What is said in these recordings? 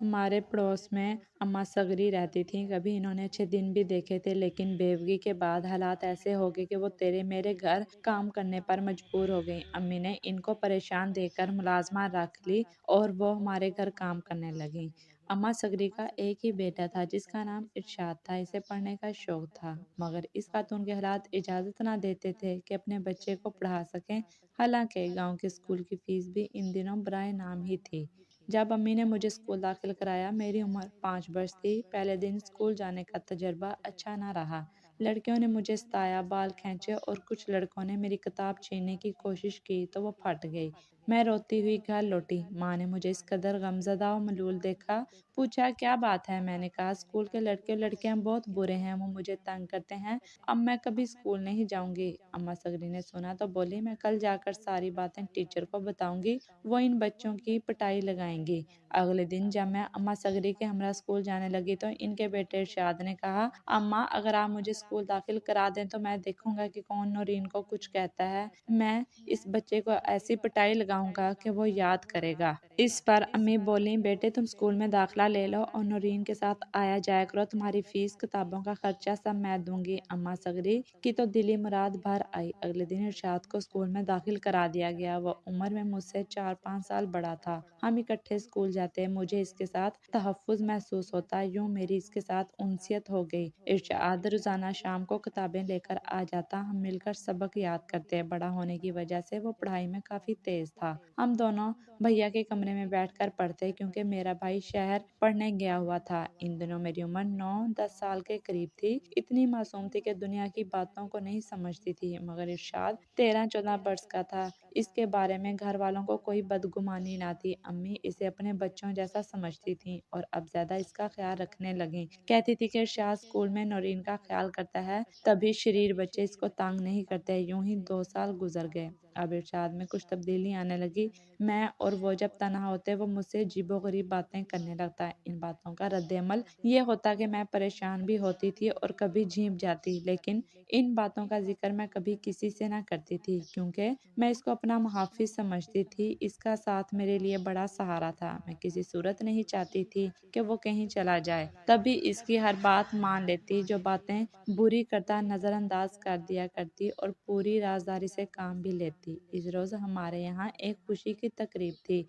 ہمارے پڑوس میں اماں صغری رہتی تھیں۔ کبھی انہوں نے اچھے دن بھی دیکھے تھے، لیکن بیوگی کے بعد حالات ایسے ہو گئے کہ وہ تیرے میرے گھر کام کرنے پر مجبور ہو گئیں۔ امی نے ان کو پریشان دیکھ کر ملازمہ رکھ لی اور وہ ہمارے گھر کام کرنے لگیں۔ اماں صغری کا ایک ہی بیٹا تھا جس کا نام ارشاد تھا۔ اسے پڑھنے کا شوق تھا، مگر اس خاتون کے حالات اجازت نہ دیتے تھے کہ اپنے بچے کو پڑھا سکیں۔ حالانکہ گاؤں کے اسکول کی فیس بھی ان دنوں برائے نام ہی تھی۔ جب امی نے مجھے اسکول داخل کرایا، میری عمر 5 برس تھی۔ پہلے دن اسکول جانے کا تجربہ اچھا نہ رہا۔ لڑکیوں نے مجھے ستایا، بال کھینچے اور کچھ لڑکوں نے میری کتاب چھیننے کی کوشش کی تو وہ پھٹ گئی۔ میں روتی ہوئی گھر لوٹی۔ ماں نے مجھے اس قدر غمزدہ و ملول دیکھا، پوچھا کیا بات ہے؟ میں نے کہا اسکول کے لڑکے لڑکیاں بہت برے ہیں، وہ مجھے تنگ کرتے ہیں، اب میں کبھی اسکول نہیں جاؤں گی۔ اماں صغری نے سنا تو بولی میں کل جا کر ساری باتیں ٹیچر کو بتاؤں گی، وہ ان بچوں کی پٹائی لگائیں گی۔ اگلے دن جب میں اماں صغری کے ہمراہ اسکول جانے لگی تو ان کے بیٹے ارشاد نے کہا اماں اگر آپ مجھے اسکول داخل کرا دیں تو میں دیکھوں گا کہ کون نورین کو کچھ کہتا ہے، میں اس بچے کو ایسی پٹائی لگاؤں گا کہ وہ یاد کرے گا۔ اس پر امی بولیں بیٹے تم اسکول میں داخلہ لے لو اور نورین کے ساتھ آیا جایا کرو، تمہاری فیس کتابوں کا خرچہ سب میں دوں گی۔ اماں صغری کی تو دلی مراد بھر آئی۔ اگلے دن ارشاد کو اسکول میں داخل کرا دیا گیا۔ وہ عمر میں مجھ سے 4-5 سال بڑا تھا۔ ہم اکٹھے اسکول جاتے، مجھے اس کے ساتھ تحفظ محسوس ہوتا، یوں میری اس کے ساتھ انسیت ہو گئی۔ ارشاد روزانہ شام کو کتابیں لے کر آ جاتا، ہم مل کر سبق یاد کرتے۔ بڑا ہونے کی وجہ سے وہ پڑھائی میں کافی تیز تھا۔ ہم دونوں بھیا کے کمرے میں بیٹھ کر پڑھتے کیونکہ میرا بھائی شہر پڑھنے گیا ہوا تھا۔ ان دنوں میری عمر 9-10 سال کے قریب تھی، اتنی معصوم تھی کہ دنیا کی باتوں کو نہیں سمجھتی تھی، مگر ارشاد 13-14 برس کا تھا۔ اس کے بارے میں گھر والوں کو کوئی بدگمانی نہ تھی۔ امی اسے اپنے بچوں جیسا سمجھتی تھیں اور اب زیادہ اس کا خیال رکھنے لگیں۔ کہتی تھی کہ ارشاد اسکول میں نورین کا خیال کرتا ہے، تبھی شریر بچے اس کو تنگ نہیں کرتے۔ یوں ہی 2 سال گزر گئے۔ اب ارشاد میں کچھ تبدیلی آنے لگی۔ میں اور وہ جب تنہا ہوتے وہ مجھ سے عجیب و غریب باتیں کرنے لگتا۔ ان باتوں کا رد عمل یہ ہوتا کہ میں پریشان بھی ہوتی تھی اور کبھی جھیپ جاتی، لیکن ان باتوں کا ذکر میں کبھی کسی سے نہ کرتی تھی کیونکہ میں اس کو اپنا محافظ سمجھتی تھی۔ اس کا ساتھ میرے لیے بڑا سہارا تھا۔ میں کسی صورت نہیں چاہتی تھی کہ وہ کہیں چلا جائے، تبھی اس کی ہر بات مان لیتی، جو باتیں بری کرتا نظر انداز کر دیا کرتی اور پوری رازداری سے کام بھی لیتی۔ اس روز ہمارے یہاں ایک خوشی کی تقریب تھی،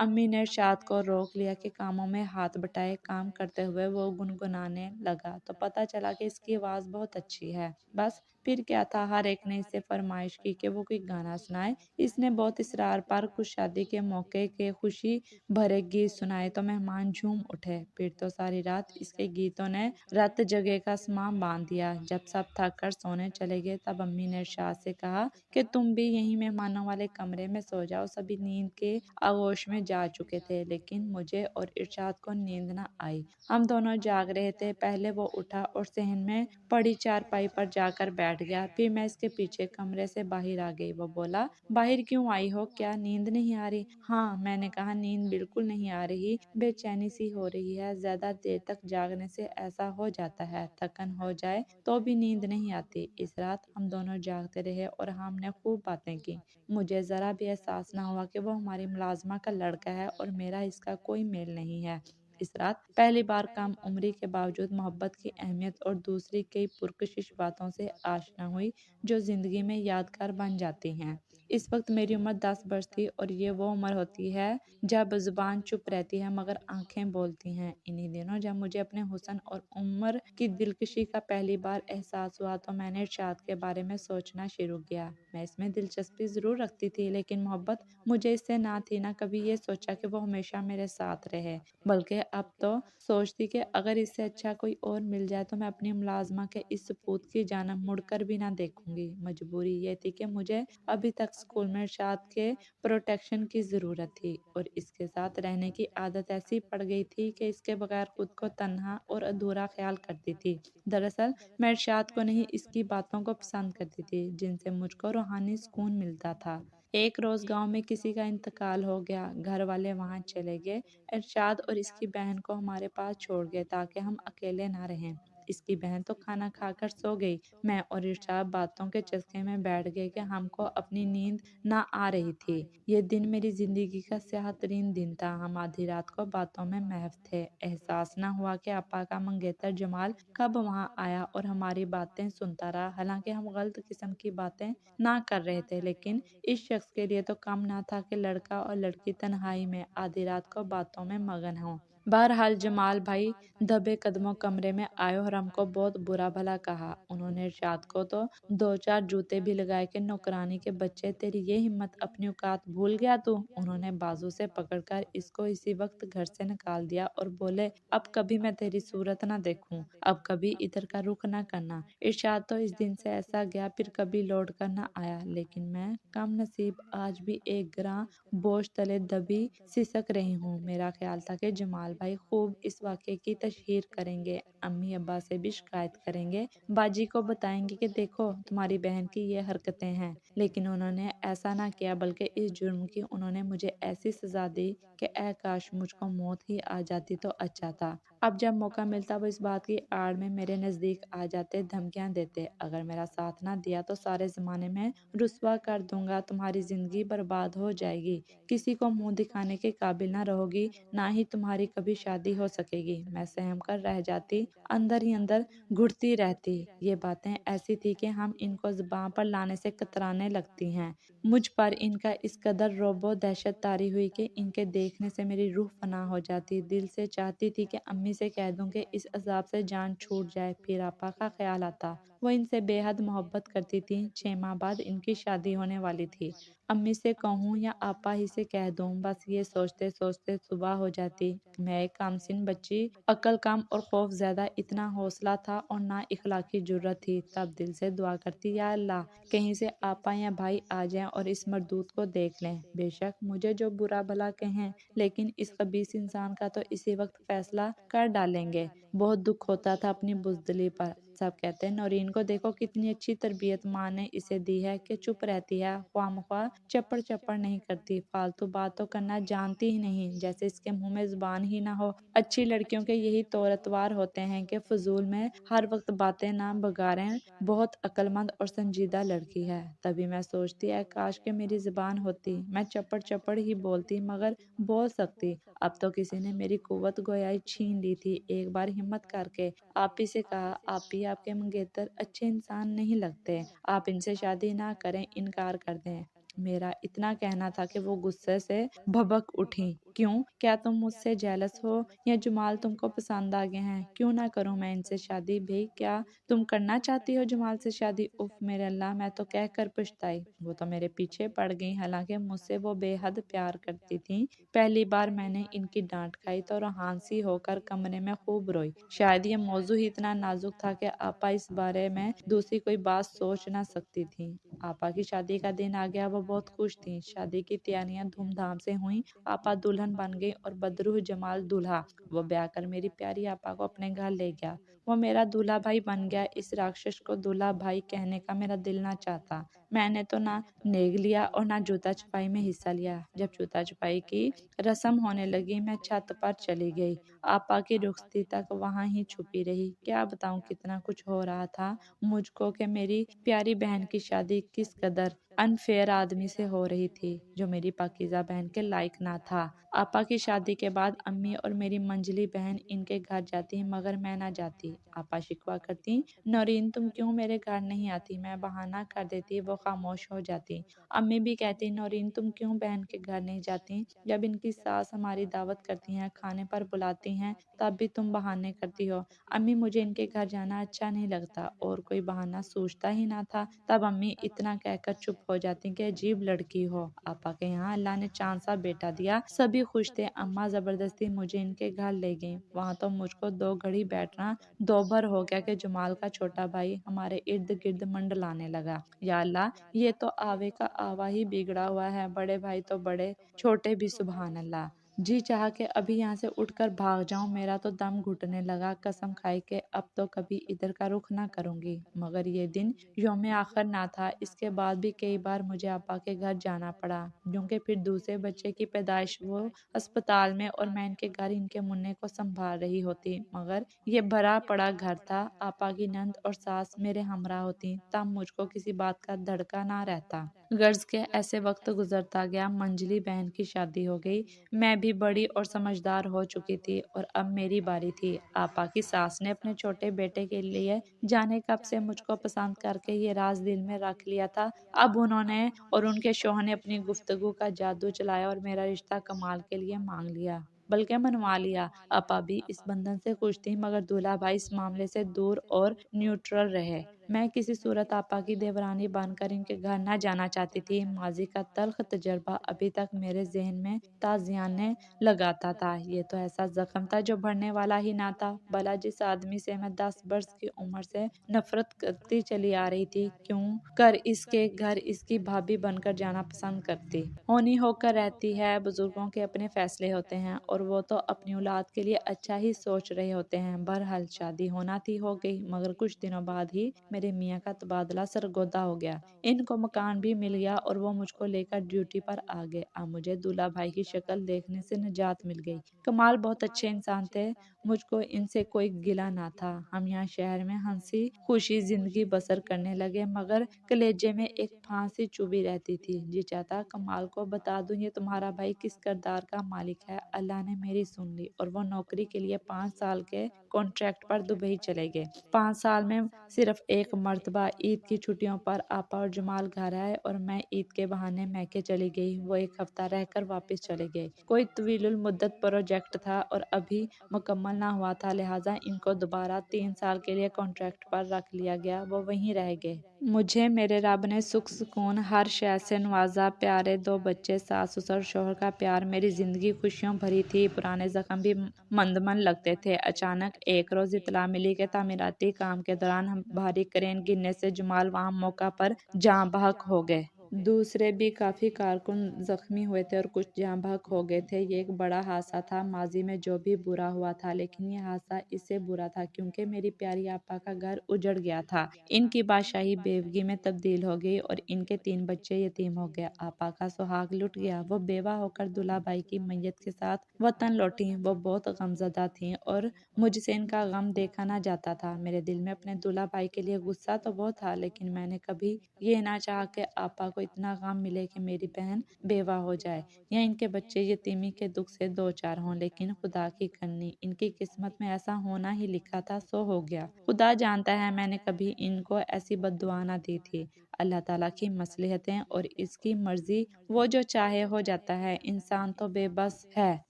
امی نے ارشاد کو روک لیا کہ کاموں میں ہاتھ بٹائے۔ کام کرتے ہوئے وہ گنگنانے لگا تو پتہ چلا کہ اس کی آواز بہت اچھی ہے۔ بس پھر کیا تھا، ہر ایک نے اس سے فرمائش کی کہ وہ کوئی گانا سنائے۔ اس نے بہت اصرار پر کچھ شادی کے موقع کے خوشی بھرے گیت سنائے تو مہمان جھوم اٹھے۔ پھر تو ساری رات اس کے گیتوں نے رت جگہ کا سامان باندھ دیا۔ جب سب تھک کر سونے چلے گئے تب امی نے ارشاد سے کہا کہ تم بھی یہیں مہمانوں والے کمرے میں سو جاؤ۔ سبھی نیند کے آغوش میں جا چکے تھے، لیکن مجھے اور ارشاد کو نیند نہ آئی۔ ہم دونوں جاگ رہے تھے۔ پہلے وہ اٹھا اور صحن میں پڑی چارپائی پر جا کر بیٹھ گیا، پھر میں اس کے پیچھے کمرے سے باہر آ گئی۔ وہ بولا باہر کیوں آئی ہو، کیا نیند نہیں آ رہی؟ ہاں، میں نے کہا نیند بالکل نہیں آ رہی، بے چینی سی ہو رہی ہے، زیادہ دیر تک جاگنے سے ایسا ہو جاتا ہے، تھکن ہو جائے تو بھی نیند نہیں آتی۔ اس رات ہم دونوں جاگتے رہے اور ہم نے خوب باتیں کی۔ مجھے ذرا بھی احساس نہ ہوا کہ وہ ہماری ملازمہ کا لڑکا ہے اور میرا اس کا کوئی میل نہیں ہے۔ اس رات پہلی بار کم عمری کے باوجود محبت کی اہمیت اور دوسری کئی پرکشش باتوں سے آشنا ہوئی جو زندگی میں یادگار بن جاتی ہیں۔ اس وقت میری عمر 10 برس تھی اور یہ وہ عمر ہوتی ہے جب زبان چپ رہتی ہے مگر آنکھیں بولتی ہیں۔ انہی دنوں جب مجھے اپنے حسن اور عمر کی دلکشی کا پہلی بار احساس ہوا تو میں نے ارشاد کے بارے میں سوچنا شروع کیا۔ میں اس میں دلچسپی ضرور رکھتی تھی، لیکن محبت مجھے اس سے نہ تھی، نہ کبھی یہ سوچا کہ وہ ہمیشہ میرے ساتھ رہے، بلکہ اب تو سوچتی کہ اگر اس سے اچھا کوئی اور مل جائے تو میں اپنی ملازمہ کے اس سپوت کی جانب مڑ کر بھی نہ دیکھوں گی۔ مجبوری یہ تھی کہ مجھے ابھی تک اسکول میں ارشاد کے پروٹیکشن کی ضرورت تھی اور اس کے ساتھ رہنے کی عادت ایسی پڑ گئی تھی کہ اس کے بغیر خود کو تنہا اور ادھورا خیال کرتی تھی۔ دراصل میں ارشاد کو نہیں، اس کی باتوں کو پسند کرتی تھی جن سے مجھ کو روحانی سکون ملتا تھا۔ ایک روز گاؤں میں کسی کا انتقال ہو گیا، گھر والے وہاں چلے گئے، ارشاد اور اس کی بہن کو ہمارے پاس چھوڑ گئے تاکہ ہم اکیلے نہ رہیں۔ اس کی بہن تو کھانا کھا کر سو گئی۔ میں اور ارشاد باتوں کے چسکے میں بیٹھ گئے کہ ہم کو اپنی نیند نہ آ رہی تھی۔ یہ دن میری زندگی کا سیاہ ترین دن تھا۔ ہم آدھی رات کو باتوں میں محو تھے۔ احساس نہ ہوا کہ آپا کا منگیتر جمال کب وہاں آیا اور ہماری باتیں سنتا رہا، حالانکہ ہم غلط قسم کی باتیں نہ کر رہے تھے، لیکن اس شخص کے لیے تو کم نہ تھا کہ لڑکا اور لڑکی تنہائی میں آدھی رات کو باتوں میں مگن ہوں۔ بہرحال جمال بھائی دبے قدموں کمرے میں آئے اور ہم کو بہت برا بھلا کہا۔ انہوں نے ارشاد کو تو دو چار جوتے بھی لگائے کہ نوکرانی کے بچے، تیری یہ ہمت، اپنی اوقات بھول گیا تو؟ انہوں نے بازو سے پکڑ کر اس کو اسی وقت گھر سے نکال دیا اور بولے، اب کبھی میں تیری صورت نہ دیکھوں، اب کبھی ادھر کا رخ نہ کرنا۔ ارشاد تو اس دن سے ایسا گیا، پھر کبھی لوٹ کر نہ آیا، لیکن میں کم نصیب آج بھی ایک گراں بوجھ تلے دبی سسک رہی ہوں۔ میرا خیال تھا کہ جمال بھائی خوب اس واقعے کی تشہیر کریں گے، امی ابا سے بھی شکایت کریں گے، باجی کو بتائیں گے کہ دیکھو تمہاری بہن کی یہ حرکتیں ہیں، لیکن انہوں نے ایسا نہ کیا، بلکہ اس جرم کی انہوں نے مجھے ایسی سزا دی کہ اے کاش مجھ کو موت ہی آ جاتی تو اچھا تھا۔ اب جب موقع ملتا وہ اس بات کی آڑ میں میرے نزدیک آ جاتے، دھمکیاں دیتے، اگر میرا ساتھ نہ دیا تو سارے زمانے میں رسوا کر دوں گا، تمہاری زندگی برباد ہو جائے گی، کسی کو منہ دکھانے کے قابل نہ رہو گی، نہ ہی تمہاری کبھی شادی ہو سکے گی۔ میں سہم کر رہ جاتی، اندر ہی اندر گھٹتی رہتی۔ یہ باتیں ایسی تھی کہ ہم ان کو زباں پر لانے سے کترانے لگتی ہیں۔ مجھ پر ان کا اس قدر رعب و دہشت طاری ہوئی کہ ان کے دیکھنے سے میری روح فنا ہو جاتی۔ دل سے چاہتی تھی کہ امی سے کہہ دوں کہ اس عذاب سے جان چھوٹ جائے، پھر آپا کا خیال آتا، وہ ان سے بے حد محبت کرتی تھی، 6 ماہ بعد ان کی شادی ہونے والی تھی، امی سے کہوں یا آپا ہی سے کہہ دوں، بس یہ سوچتے سوچتے صبح ہو جاتی۔ میں ایک کامسن بچی، عقل کم اور خوف زیادہ، اتنا حوصلہ تھا اور نہ اخلاقی جرأت تھی، تب دل سے دعا کرتی، یا اللہ کہیں سے آپا یا بھائی آ جائیں اور اس مردود کو دیکھ لیں، بے شک مجھے جو برا بھلا کہیں، لیکن اس خبیث انسان کا تو اسی وقت فیصلہ کر ڈالیں گے۔ بہت دکھ ہوتا تھا اپنی بزدلی پر۔ سب کہتے ہیں نورین کو دیکھو کتنی اچھی تربیت ماں نے اسے دی ہے کہ چپ رہتی ہے، خواہ مخواہ چپڑ چپڑ نہیں کرتی، فالتو بات تو کرنا جانتی ہی نہیں، جیسے اس کے منہ میں زبان ہی نہ ہو۔ اچھی لڑکیوں کے یہی طور اتوار ہوتے ہیں کہ فضول میں ہر وقت باتیں نہ بگاڑیں، بہت عقل مند اور سنجیدہ لڑکی ہے۔ تبھی میں سوچتی ہے کاش کہ میری زبان ہوتی، میں چپڑ چپڑ ہی بولتی، مگر بول سکتی۔ اب تو کسی نے میری قوت گویائی چھین لی تھی۔ ایک بار ہمت کر کے آپی سے کہا، آپی آپ کے منگیتر اچھے انسان نہیں لگتے، آپ ان سے شادی نہ کریں، انکار کر دیں۔ میرا اتنا کہنا تھا کہ وہ غصے سے بھبک اٹھیں، کیوں؟ کیا تم مجھ سے جیلس ہو یا جمال تم کو پسند آ گئے ہیں؟ کیوں نہ کروں میں ان سے شادی بھی؟ کیا تم کرنا چاہتی ہو جمال سے شادی؟ اف میرے اللہ، میں تو کہہ کر پچھتائی۔ وہ تو میرے پیچھے پڑ گئی، حالانکہ مجھ سے وہ بے حد پیار کرتی تھیں۔ پہلی بار میں نے ان کی ڈانٹ کھائی تو روحان سی ہو کر کمرے میں خوب روئی۔ شاید یہ موضوع ہی اتنا نازک تھا کہ آپا اس بارے میں دوسری کوئی بات سوچ نہ سکتی تھی۔ آپا کی شادی کا دن آ گیا، وہ بہت خوش تھیں۔ شادی کی تیاریاں دھوم دھام سے ہوئیں، آپا دلہن بن گئی اور بدروح جمال دولہا۔ وہ بیاہ کر میری پیاری آپا کو اپنے گھر لے گیا، وہ میرا دولہا بھائی بن گیا۔ اس راکشس کو دولہا بھائی کہنے کا میرا دل نہ چاہتا۔ میں نے تو نہ نیگ لیا اور نہ جوتا چھپائی میں حصہ لیا۔ جب جوتا چھپائی کی رسم ہونے لگی میں چھت پر چلی گئی، آپا کی رخصتی تک وہاں ہی چھپی رہی۔ کیا بتاؤں کتنا کچھ ہو رہا تھا مجھ کو کہ میری پیاری بہن کی شادی کس قدر انفیئر آدمی سے ہو رہی تھی جو میری پاکیزہ بہن کے لائق نہ تھا۔ آپا کی شادی کے بعد امی اور میری منجلی بہن ان کے گھر جاتی، مگر میں نہ جاتی۔ آپا شکوہ کرتی، نورین تم کیوں میرے گھر نہیں آتی؟ میں بہانہ کر دیتی، وہ خاموش ہو جاتی۔ امی بھی کہتی، نورین تم کیوں بہن کے گھر نہیں جاتی؟ جب ان کی ساس ہماری دعوت کرتی ہیں، کھانے پر بلاتی ہیں، تب بھی تم بہانے کرتی ہو۔ امی مجھے ان کے گھر جانا اچھا نہیں لگتا، اور کوئی بہانہ سوچتا ہی نہ تھا۔ تب امی اتنا کہہ کر چپ ہو جاتی کہ عجیب لڑکی ہو، آپا کے یہاں اللہ نے چاند سا بیٹا دیا، سبھی خوش تھے۔ اماں زبردستی مجھے ان کے گھر لے گئیں، وہاں تو مجھ کو 2 گھڑی بیٹھنا دوبھر ہو گیا کہ جمال کا چھوٹا بھائی ہمارے ارد گرد منڈلانے لگا۔ یا اللہ یہ تو آوے کا آوا ہی بگڑا ہوا ہے، بڑے بھائی تو بڑے، چھوٹے بھی، سبحان اللہ۔ جی چاہا کہ ابھی یہاں سے اٹھ کر بھاگ جاؤں، میرا تو دم گھٹنے لگا، قسم کھائی کہ اب تو کبھی ادھر کا رخ نہ کروں گی۔ مگر یہ دن یوم آخر نہ تھا، اس کے بعد بھی کئی بار مجھے ابا کے گھر جانا پڑا، کیونکہ پھر دوسرے بچے کی پیدائش وہ اسپتال میں اور میں ان کے گھر ان کے منہ کو سنبھال رہی ہوتی۔ مگر یہ بھرا پڑا گھر تھا، آپا کی نند اور ساس میرے ہمراہ ہوتی، تب مجھ کو کسی بات کا دھڑکا نہ رہتا۔ غرض کے ایسے وقت گزرتا گیا، منجلی بہن کی شادی ہو گئی، میں بھی بڑی اور سمجھدار ہو چکی تھی اور اب میری باری تھی۔ آپا کی ساس نے اپنے چھوٹے بیٹے کے لیے جانے کب سے مجھ کو پسند کر کے یہ راز دل میں رکھ لیا تھا، اب انہوں نے اور ان کے شوہر نے اپنی گفتگو کا جادو چلایا اور میرا رشتہ کمال کے لیے مانگ لیا، بلکہ منوا لیا۔ آپا بھی اس بندھن سے خوش تھی، مگر دولہا بھائی اس معاملے سے دور اور نیوٹرل رہے۔ میں کسی صورت آپا کی دیورانی بن کر ان کے گھر نہ جانا چاہتی تھی۔ ماضی کا تلخ تجربہ ابھی تک میرے ذہن میں تازیانے لگاتا تھا۔ یہ تو ایسا زخم تھا جو بڑھنے والا ہی نہ تھا۔ بھلا جس آدمی سے میں 10 برس کی عمر سے نفرت کرتی چلی آ رہی تھی، کیوں کر اس کے گھر اس کی بھابھی بن کر جانا پسند کرتی؟ ہونی ہو کر رہتی ہے، بزرگوں کے اپنے فیصلے ہوتے ہیں اور وہ تو اپنی اولاد کے لیے اچھا ہی سوچ رہے ہوتے ہیں۔ بہرحال شادی ہونا تھی ہو گئی، مگر کچھ دنوں بعد ہی میرے میاں کا تبادلہ سرگودا ہو گیا، ان کو مکان بھی مل گیا اور وہ مجھ کو لے کر ڈیوٹی پر آ گئے۔ اب مجھے دولہا بھائی کی شکل دیکھنے سے نجات مل گئی۔ کمال بہت اچھے انسان تھے، مجھ کو ان سے کوئی گلہ نہ تھا۔ ہم یہاں شہر میں ہنسی خوشی زندگی بسر کرنے لگے، مگر کلیجے میں ایک پھانسی چبھی رہتی تھی۔ جی چاہتا کمال کو بتا دوں یہ تمہارا بھائی کس کردار کا مالک ہے۔ اللہ نے میری سن لی اور وہ نوکری کے لیے 5 سال کے کانٹریکٹ پر دبئی چلے گئے۔ 5 سال میں صرف ایک مرتبہ عید کی چھٹیوں پر آپا اور جمال گھر آئے اور میں عید کے بہانے میکے چلی گئی۔ وہ 1 ہفتہ رہ کر واپس چلے گئے۔ کوئی طویل المدت پروجیکٹ تھا اور ابھی مکمل نہ ہوا تھا، لہٰذا ان کو دوبارہ 3 سال کے لیے کانٹریکٹ پر رکھ لیا گیا۔ وہ وہیں رہ گئے۔ مجھے میرے رب نے سکھ سکون ہر شے سے نوازا، پیارے 2 بچے، ساس سسر، شوہر کا پیار، میری زندگی خوشیوں بھری تھی۔ پرانے زخم بھی مندمل لگتے تھے۔ اچانک ایک روز اطلاع ملی کہ تعمیراتی کام کے دوران بھاری کرین گرنے سے جمال وہاں موقع پر جاں بحق ہو گئے۔ دوسرے بھی کافی کارکن زخمی ہوئے تھے اور کچھ جاں بحق ہو گئے تھے۔ یہ ایک بڑا حادثہ تھا، ماضی میں جو بھی برا ہوا تھا، لیکن یہ حادثہ اس سے برا تھا کیونکہ میری پیاری آپا کا گھر اجڑ گیا تھا، ان کی بادشاہی بیوگی میں تبدیل ہو گئی اور ان کے 3 بچے یتیم ہو گئے۔ آپا کا سہاگ لٹ گیا، وہ بیوہ ہو کر دولہا بھائی کی میت کے ساتھ وطن لوٹیں۔ وہ بہت غمزدہ تھیں اور مجھ سے ان کا غم دیکھا نہ جاتا تھا۔ میرے دل میں اپنے دولہا بھائی کے لیے غصہ تو بہت تھا، لیکن میں نے کبھی یہ نہ چاہا کہ آپا کو اتنا غم ملے کہ میری بہن بیوہ ہو جائے یا ان کے بچے یتیمی کے دکھ سے دوچار ہوں۔ لیکن خدا کی کرنی، ان کی قسمت میں ایسا ہونا ہی لکھا تھا، سو ہو گیا۔ خدا جانتا ہے میں نے کبھی ان کو ایسی بد دعا نہ دی تھی۔ اللہ تعالیٰ کی مصلحتیں اور اس کی مرضی، وہ جو چاہے ہو جاتا ہے۔ انسان تو بے بس ہے،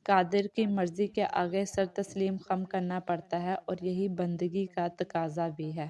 قادر کی مرضی کے آگے سر تسلیم خم کرنا پڑتا ہے اور یہی بندگی کا تقاضا بھی ہے۔